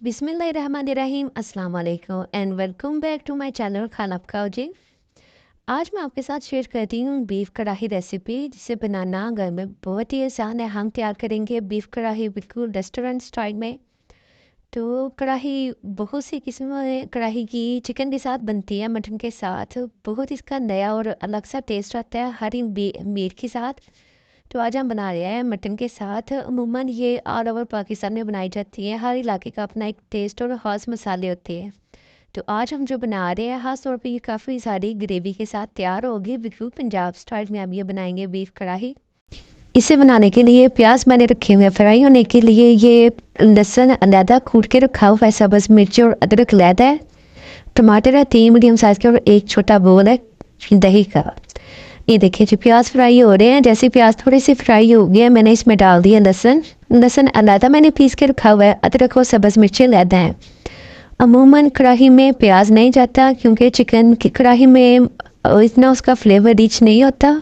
बिस्मिल्लाहिर्रहमानिर्रहीम अस्सलाम वालेकुम and welcome back to my channel Khana Pakao जी। आज मैं आपके साथ शेयर करती हूँ बीफ कढ़ाई रेसिपी जिसे बनाना घर में बहुत ही आसान है। हम तैयार करेंगे बीफ कढ़ाई बिल्कुल रेस्टोरेंट स्टाइल में। तो कढ़ाई बहुत सी किस्मों में कढ़ाई की चिकन के साथ बनती है, मटन के साथ बहुत इसका नया और अलग सा टेस्ट आता है हर मीट के साथ। तो आज हम बना रहे हैं मटन के साथ। अमूमन ये ऑल ओवर पाकिस्तान में बनाई जाती है, हर इलाके का अपना एक टेस्ट और ख़ास मसाले होते हैं। तो आज हम जो बना रहे हैं ख़ास तौर पे ये काफ़ी सारी ग्रेवी के साथ तैयार होगी, बिल्कुल पंजाब स्टाइल में हम ये बनाएंगे बीफ कढ़ाई। इसे बनाने के लिए प्याज मैंने रखे हुए हैं, फ्राई होने के लिए ये लहसुन अलहदा कूट के रखा हुआ है, सब्ज़ मिर्च और अदरक अलहदा है, टमाटर है 3 मीडियम साइज़ के और एक छोटा बोल है दही का। ये देखिए जी प्याज फ्राई हो रहे हैं। जैसे प्याज थोड़े से फ्राई हो गए मैंने इसमें डाल दिया लहसुन अलहदा मैंने पीस के रखा हुआ है, अदरक और सब्ज़ मिर्चें अलहदा हैं। अमूमन कढ़ाई में प्याज नहीं जाता क्योंकि चिकन की कढ़ाई में इतना उसका फ्लेवर रिच नहीं होता,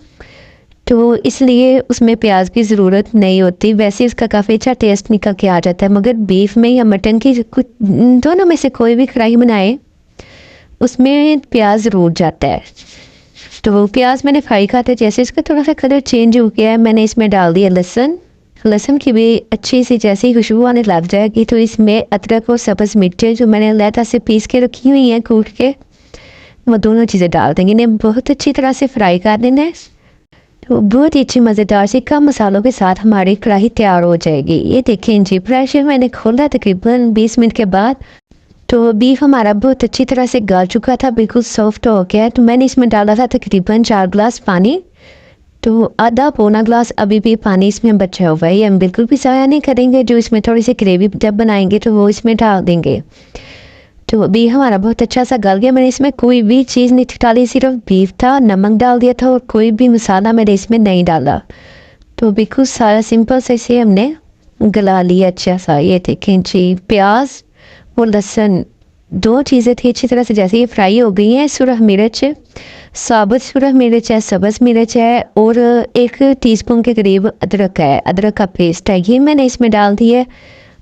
तो इसलिए उसमें प्याज की ज़रूरत नहीं होती। वैसे इसका काफ़ी अच्छा टेस्ट निकल के आ जाता है, मगर बीफ में या मटन की कुछ दोनों में से कोई भी कढ़ाई बनाए उसमें प्याज ज़रूर जाता है। तो प्याज मैंने फ्राई करते जैसे इसका थोड़ा सा कलर चेंज हो गया है मैंने इसमें डाल दिया लहसुन की भी अच्छी सी जैसे ही खुशबू आने लग जाएगी तो इसमें अदरक और सब्ज़ मिर्चें जो मैंने अलहदा से पीस के रखी हुई हैं कूट के, वो दोनों चीज़ें डाल देंगे। इन्हें बहुत अच्छी तरह से फ्राई कर देना है। तो बहुत ही अच्छी मज़ेदार सी कम मसालों के साथ हमारी कढ़ाई तैयार हो जाएगी। ये देखें जी प्रेशर मैंने खोला तकरीबन 20 मिनट के बाद, तो बीफ हमारा बहुत अच्छी तरह से गल चुका था, बिल्कुल सॉफ्ट हो गया है। तो मैंने इसमें डाला था तकरीबन 4 गिलास पानी, तो आधा पौना गिलास अभी भी पानी इसमें बचा हुआ है। ये हम बिल्कुल भी ज़ाया नहीं करेंगे, जो इसमें थोड़ी सी ग्रेवी जब बनाएंगे तो वो इसमें डाल देंगे। तो बीफ हमारा बहुत अच्छा सा गल गया। मैंने इसमें कोई भी चीज़ नहीं डाली, सिर्फ बीफ था, नमक डाल दिया था और कोई भी मसाला मैंने इसमें नहीं डाला। तो बिल्कुल सारा सिंपल से इसे हमने गला लिया अच्छा सा। ये देखें जी प्याज और लहसुन दो चीज़ें थी अच्छी तरह से जैसे ये फ्राई हो गई हैं। सुरख मिर्च, साबुत सुरख मिर्च है, सब्ज़ मिर्च है और 1 टीस्पून के करीब अदरक है, अदरक का पेस्ट है, ये मैंने इसमें डाल दी है।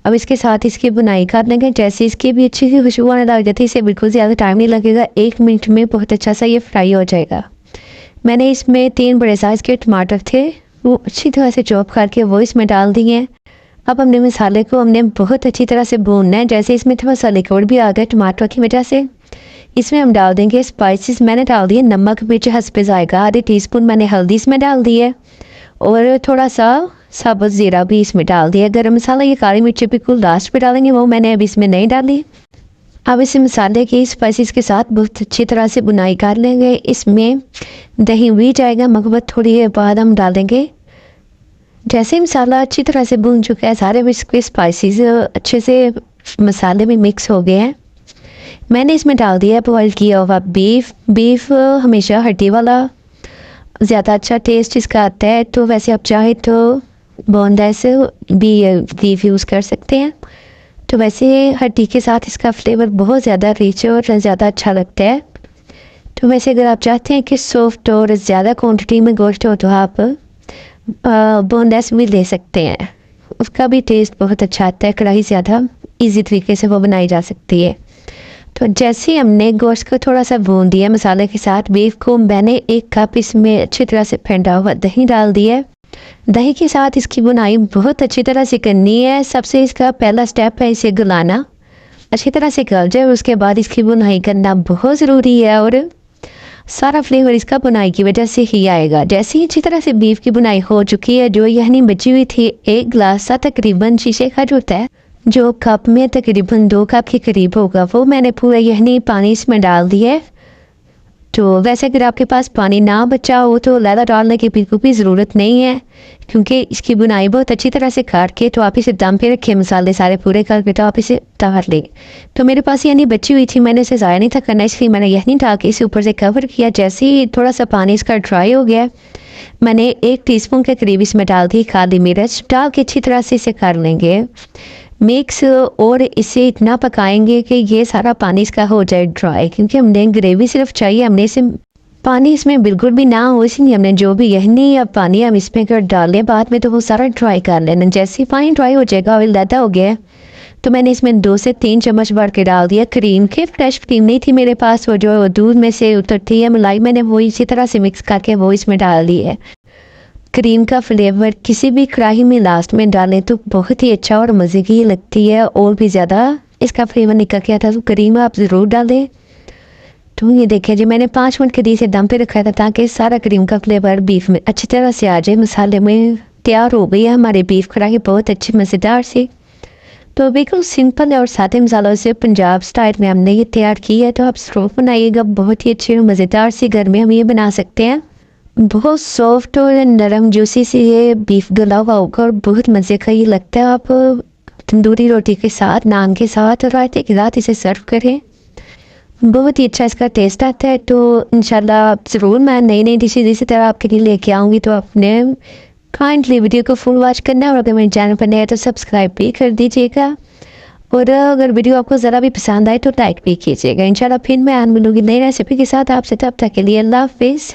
अब इसके साथ इसकी बुनाई कर लेंगे। जैसे इसकी भी अच्छी सी खुशबू आने लग जाती है, इसे बिल्कुल ज़्यादा टाइम नहीं लगेगा, 1 मिनट में बहुत अच्छा सा ये फ्राई हो जाएगा। मैंने इसमें 3 बड़े साइज़ के टमाटर थे, वो अच्छी तरह से चॉप करके वो इसमें डाल दिए हैं। अब हमने मसाले को हमने बहुत अच्छी तरह से भूनना है। जैसे इसमें थोड़ा सा लिक्विड भी आ गया टमाटर की वजह से, इसमें हम डाल देंगे स्पाइसेस। मैंने डाल दिए नमक मिर्च हस्बे जाएगा, आधे टीस्पून मैंने हल्दी इसमें डाल दी है और थोड़ा सा साबुत ज़ीरा भी इसमें डाल दिया। गरम मसाला ये काली मिर्च बिल्कुल लास्ट पे डालेंगे, वो मैंने अभी इसमें नहीं डाली। अब इस मसाले की स्पाइसेस के साथ बहुत अच्छी तरह से बुनाई कर लेंगे। इसमें दही भी जाएगा, मगर थोड़ी देर बाद हम डालेंगे। जैसे ही मसाला अच्छी तरह से भून चुका है, सारे इसके स्पाइसेस अच्छे से मसाले में मिक्स हो गए हैं, मैंने इसमें डाल दिया बॉयल किया हुआ बीफ हमेशा हड्डी वाला ज़्यादा अच्छा टेस्ट इसका आता है, तो वैसे आप चाहे तो बोनलेस भी बीफ यूज़ कर सकते हैं। तो वैसे हड्डी के साथ इसका फ्लेवर बहुत ज़्यादा रिच और ज़्यादा अच्छा लगता है। तो वैसे अगर आप चाहते हैं कि सॉफ्ट और ज़्यादा क्वांटिटी में गोश्त हो तो आप बोनलेस भी ले सकते हैं, उसका भी टेस्ट बहुत अच्छा आता है। कढ़ाई ज़्यादा इजी तरीके से वो बनाई जा सकती है। तो जैसे ही हमने गोश्त को थोड़ा सा भून दिया मसाले के साथ, बीफ को मैंने 1 कप इसमें अच्छी तरह से फेंटा हुआ दही डाल दिया। दही के साथ इसकी बुनाई बहुत अच्छी तरह से करनी है। सबसे इसका पहला स्टेप है इसे गलाना, अच्छी तरह से गल जाए, उसके बाद इसकी बुनाई करना बहुत ज़रूरी है और सारा फ्लेवर इसका बुनाई की वजह से ही आएगा। जैसे ही अच्छी तरह से बीफ की बुनाई हो चुकी है, जो यहनी बची हुई थी 1 गिलास सा तकरीबन शीशे का जो होता है, जो कप में तकरीबन 2 कप के करीब होगा, वो मैंने पूरा यहनी पानी इसमें डाल दिया है। तो वैसे अगर आपके पास पानी ना बचा हो तो लहदा डालने की बिल्कुल भी ज़रूरत नहीं है, क्योंकि इसकी बुनाई बहुत अच्छी तरह से काट के तो आप इसे दम पे रखे मसाले सारे पूरे करके तो आप इसे उतार लें। तो मेरे पास यानी बची हुई थी, मैंने इसे ज़ाया नहीं था करना, इसलिए मैंने यह नहीं डाल के इसे ऊपर से कवर किया। जैसे ही थोड़ा सा पानी इसका ड्राई हो गया, मैंने 1 टीस्पून के करीब इसमें डाल दी काली मिर्च, डाल के अच्छी तरह से इसे कर लेंगे मिक्स और इसे इतना पकाएंगे कि ये सारा पानी इसका हो जाए ड्राई, क्योंकि हमने ग्रेवी सिर्फ चाहिए, हमने इसे पानी इसमें बिल्कुल भी ना हो, इसलिए हमने जो भी यहनी या पानी हम इसमें कर डालें बाद में तो वो सारा ड्राई कर लेना। जैसे ही पानी ड्राई हो जाएगा और लहदा हो गया तो मैंने इसमें 2 से 3 चम्मच भर के डाल दिया क्रीम के। फ्रेश क्रीम नहीं थी मेरे पास, वो जो दूध में से उतरती है मलाई, मैंने वो इसी तरह से मिक्स करके वो इसमें डाल दी है। क्रीम का फ्लेवर किसी भी कढ़ाई में लास्ट में डालें तो बहुत ही अच्छा और मज़े की लगती है, और भी ज़्यादा इसका फ्लेवर निकल के आता है। तो क्रीम आप ज़रूर डालें। तो ये देखिए जी, मैंने 5 मिनट के लिए इसे दम पे रखा था ताकि सारा क्रीम का फ्लेवर बीफ में अच्छी तरह से आ जाए। मसाले में तैयार हो गई है हमारी बीफ कढ़ाई, बहुत अच्छी मज़ेदार सी। तो बिल्कुल सिंपल और सादे मसालों से पंजाब स्टाइल में हमने ये तैयार की है, तो आप ज़रूर बनाइएगा। बहुत ही अच्छी और मज़ेदार सी घर में हम ये बना सकते हैं। बहुत सॉफ्ट और नरम जूसी सी ये बीफ गला हुआ होगा और बहुत मज़े का ये लगता है। आप तंदूरी रोटी के साथ, नान के साथ और रायते के साथ इसे सर्व करें, बहुत ही अच्छा इसका टेस्ट आता है। तो इंशाल्लाह आप ज़रूर मैं नई नई डिशेज इसी तरह आपके लिए लेके आऊँगी। तो अपने काइंडली वीडियो को फुल वॉच करना, और अगर मेरे चैनल पर नया है तो सब्सक्राइब भी कर दीजिएगा। और अगर वीडियो आपको ज़रा भी पसंद आए तो लाइक भी कीजिएगा। इंशाल्लाह फिर मैं मिलूँगी नई रेसिपी के साथ आपसे, तब तक के लिए अल्लाह हाफिज़।